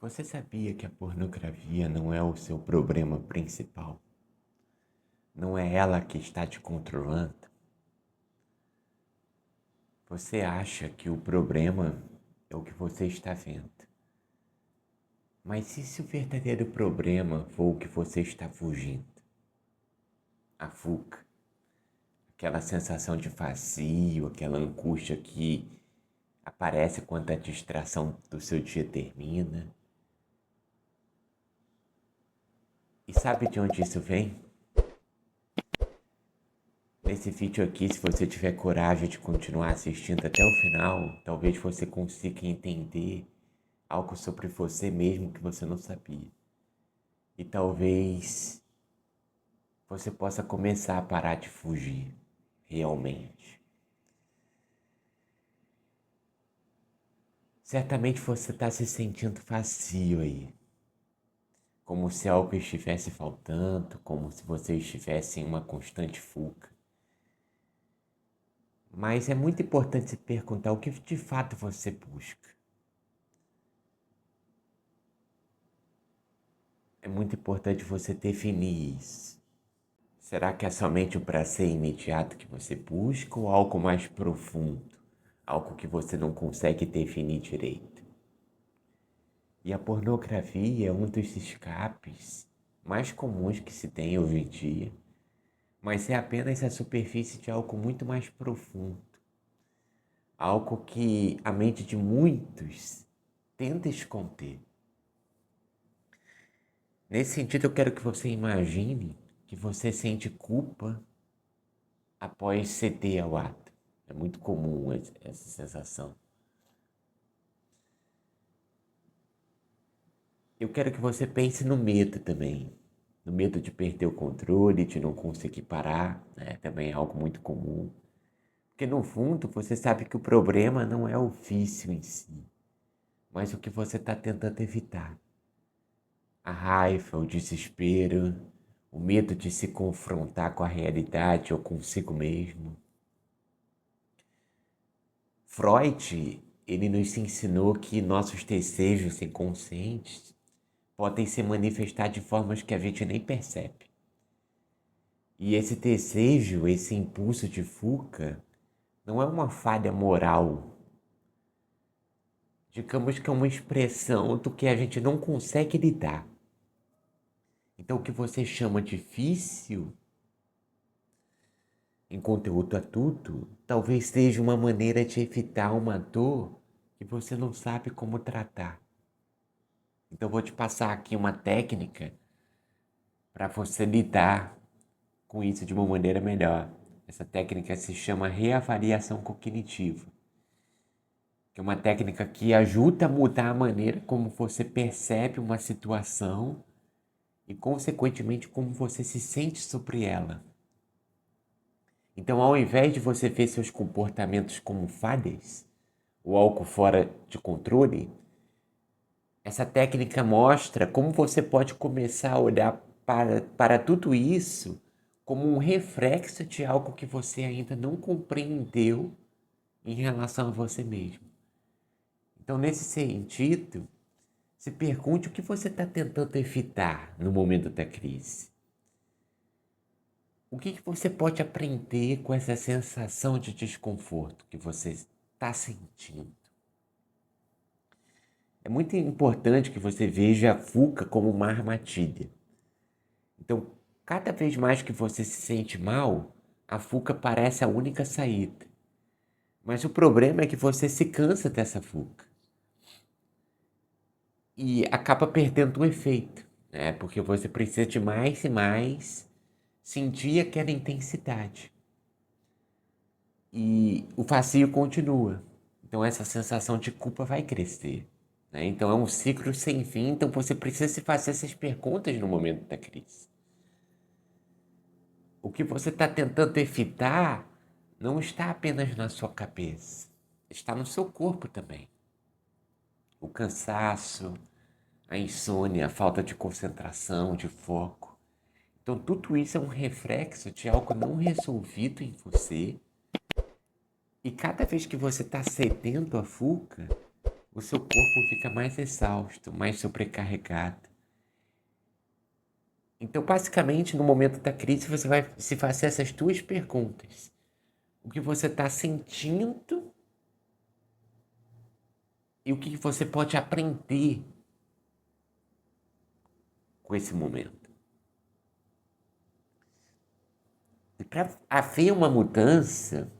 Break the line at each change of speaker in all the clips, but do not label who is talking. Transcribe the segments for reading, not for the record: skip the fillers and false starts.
Você sabia que a pornografia não é o seu problema principal? Não é ela que está te controlando? Você acha que o problema é o que você está vendo. Mas e se o verdadeiro problema for o que você está fugindo? A fuga, aquela sensação de vazio, aquela angústia que aparece quando a distração do seu dia termina. E sabe de onde isso vem? Nesse vídeo aqui, se você tiver coragem de continuar assistindo até o final, talvez você consiga entender algo sobre você mesmo que você não sabia. E talvez você possa começar a parar de fugir, realmente. Certamente você está se sentindo vazio aí, como se algo estivesse faltando, como se você estivesse em uma constante fuga. Mas é muito importante se perguntar o que de fato você busca. É muito importante você definir isso. Será que é somente o prazer imediato que você busca ou algo mais profundo? Algo que você não consegue definir direito? E a pornografia é um dos escapes mais comuns que se tem hoje em dia, mas é apenas a superfície de algo muito mais profundo. Algo que a mente de muitos tenta esconder. Nesse sentido, eu quero que você imagine que você sente culpa após ceder ao ato. É muito comum essa sensação. Eu quero que você pense no medo também. No medo de perder o controle, de não conseguir parar, né? Também é algo muito comum. Porque no fundo você sabe que o problema não é o vício em si, mas o que você está tentando evitar. A raiva, o desespero, o medo de se confrontar com a realidade ou consigo mesmo. Freud, ele nos ensinou que nossos desejos inconscientes podem se manifestar de formas que a gente nem percebe. E esse desejo, esse impulso de fuga, não é uma falha moral. Digamos que é uma expressão do que a gente não consegue lidar. Então, o que você chama de vício em conteúdo adulto, talvez seja uma maneira de evitar uma dor que você não sabe como tratar. Então, vou te passar aqui uma técnica para você lidar com isso de uma maneira melhor. Essa técnica se chama reavaliação cognitiva, que é uma técnica que ajuda a mudar a maneira como você percebe uma situação e, consequentemente, como você se sente sobre ela. Então, ao invés de você ver seus comportamentos como falhas ou algo fora de controle, essa técnica mostra como você pode começar a olhar para tudo isso como um reflexo de algo que você ainda não compreendeu em relação a você mesmo. Então, nesse sentido, se pergunte o que você está tentando evitar no momento da crise. O que você pode aprender com essa sensação de desconforto que você está sentindo? É muito importante que você veja a fuga como uma armadilha. Então, cada vez mais que você se sente mal, a fuga parece a única saída. Mas o problema é que você se cansa dessa fuga e acaba perdendo o efeito, né? Porque você precisa de mais e mais sentir aquela intensidade. E o vazio continua. Então essa sensação de culpa vai crescer, né? Então é um ciclo sem fim, então você precisa se fazer essas perguntas no momento da crise. O que você está tentando evitar não está apenas na sua cabeça, está no seu corpo também. O cansaço, a insônia, a falta de concentração, de foco. Então tudo isso é um reflexo de algo não resolvido em você. E cada vez que você está cedendo à fuga, o seu corpo fica mais exausto, mais sobrecarregado. Então, basicamente, no momento da crise, você vai se fazer essas duas perguntas. O que você está sentindo e o que você pode aprender com esse momento. E para haver uma mudança,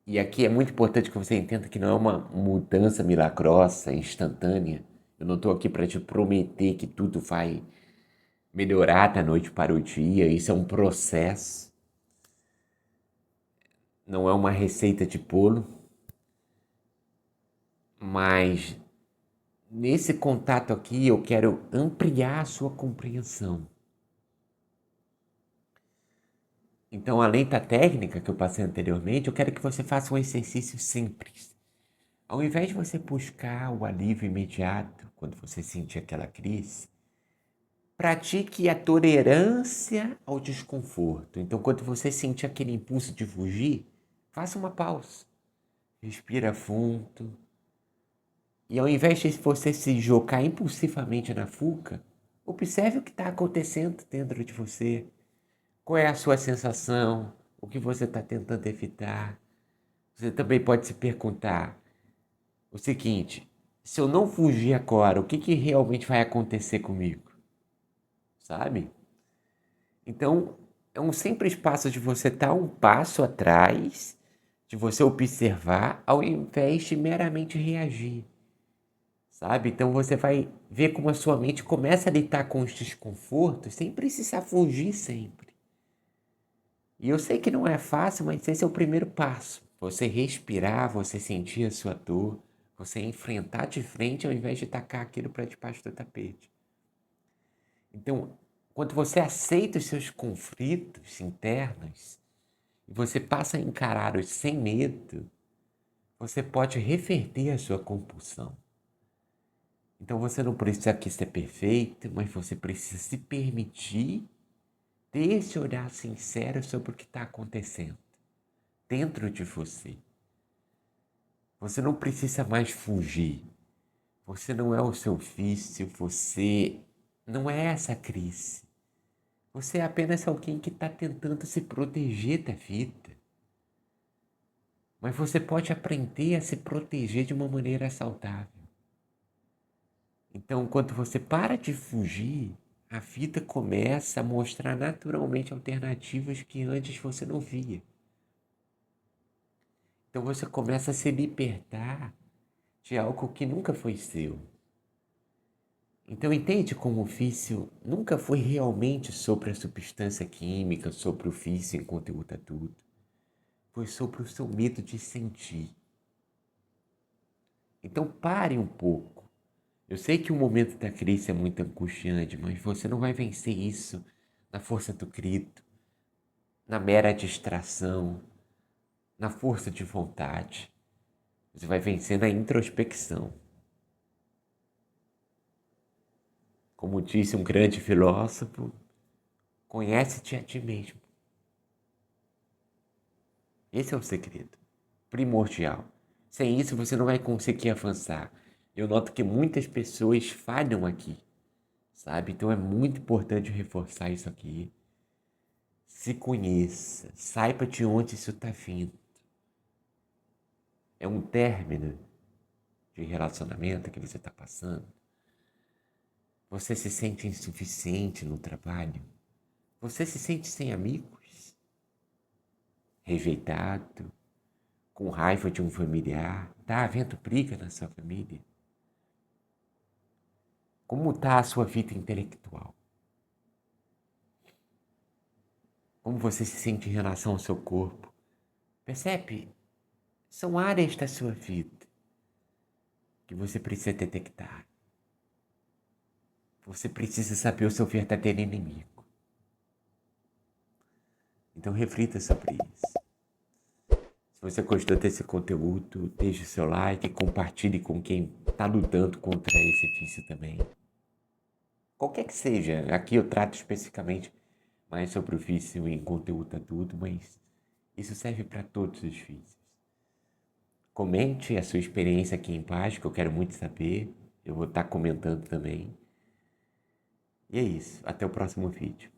e aqui é muito importante que você entenda que não é uma mudança milagrosa, instantânea. Eu não estou aqui para te prometer que tudo vai melhorar da noite para o dia. Isso é um processo, não é uma receita de bolo. Mas nesse contato aqui eu quero ampliar a sua compreensão. Então, além da técnica que eu passei anteriormente, eu quero que você faça um exercício simples. Ao invés de você buscar o alívio imediato quando você sentir aquela crise, pratique a tolerância ao desconforto. Então, quando você sentir aquele impulso de fugir, faça uma pausa. Respira fundo. E ao invés de você se jogar impulsivamente na fuga, observe o que está acontecendo dentro de você. Qual é a sua sensação? O que você está tentando evitar? Você também pode se perguntar o seguinte: se eu não fugir agora, o que realmente vai acontecer comigo? Sabe? Então, é um simples passo de você estar um passo atrás, de você observar, ao invés de meramente reagir. Sabe? Então você vai ver como a sua mente começa a lidar com os desconfortos sem precisar fugir sempre. E eu sei que não é fácil, mas esse é o primeiro passo. Você respirar, você sentir a sua dor, você enfrentar de frente ao invés de tacar aquilo para debaixo do tapete. Então, quando você aceita os seus conflitos internos e você passa a encará-los sem medo, você pode reverter a sua compulsão. Então você não precisa aqui ser perfeito, mas você precisa se permitir ter esse olhar sincero sobre o que está acontecendo dentro de você. Você não precisa mais fugir. Você não é o seu vício, você não é essa crise. Você é apenas alguém que está tentando se proteger da vida. Mas você pode aprender a se proteger de uma maneira saudável. Então, quando você para de fugir, a vida começa a mostrar naturalmente alternativas que antes você não via. Então você começa a se libertar de algo que nunca foi seu. Então entende como o vício nunca foi realmente sobre a substância química, sobre o vício em conteúdo adulto. Foi sobre o seu medo de sentir. Então pare um pouco. Eu sei que o momento da crise é muito angustiante, mas você não vai vencer isso na força do grito, na mera distração, na força de vontade. Você vai vencer na introspecção. Como disse um grande filósofo, conhece-te a ti mesmo. Esse é o segredo primordial. Sem isso você não vai conseguir avançar. Eu noto que muitas pessoas falham aqui, sabe? Então é muito importante reforçar isso aqui. Se conheça, saiba de onde isso está vindo. É um término de relacionamento que você está passando. Você se sente insuficiente no trabalho. Você se sente sem amigos, rejeitado, com raiva de um familiar. Está havendo briga na sua família. Como está a sua vida intelectual? Como você se sente em relação ao seu corpo? Percebe? São áreas da sua vida que você precisa detectar. Você precisa saber o seu verdadeiro inimigo. Então reflita sobre isso. Se você gostou desse conteúdo, deixe o seu like, compartilhe com quem está lutando contra esse vício também. Qualquer que seja, aqui eu trato especificamente mais sobre o vício em conteúdo adulto, mas isso serve para todos os vícios. Comente a sua experiência aqui embaixo, que eu quero muito saber. Eu vou estar comentando também. E é isso. Até o próximo vídeo.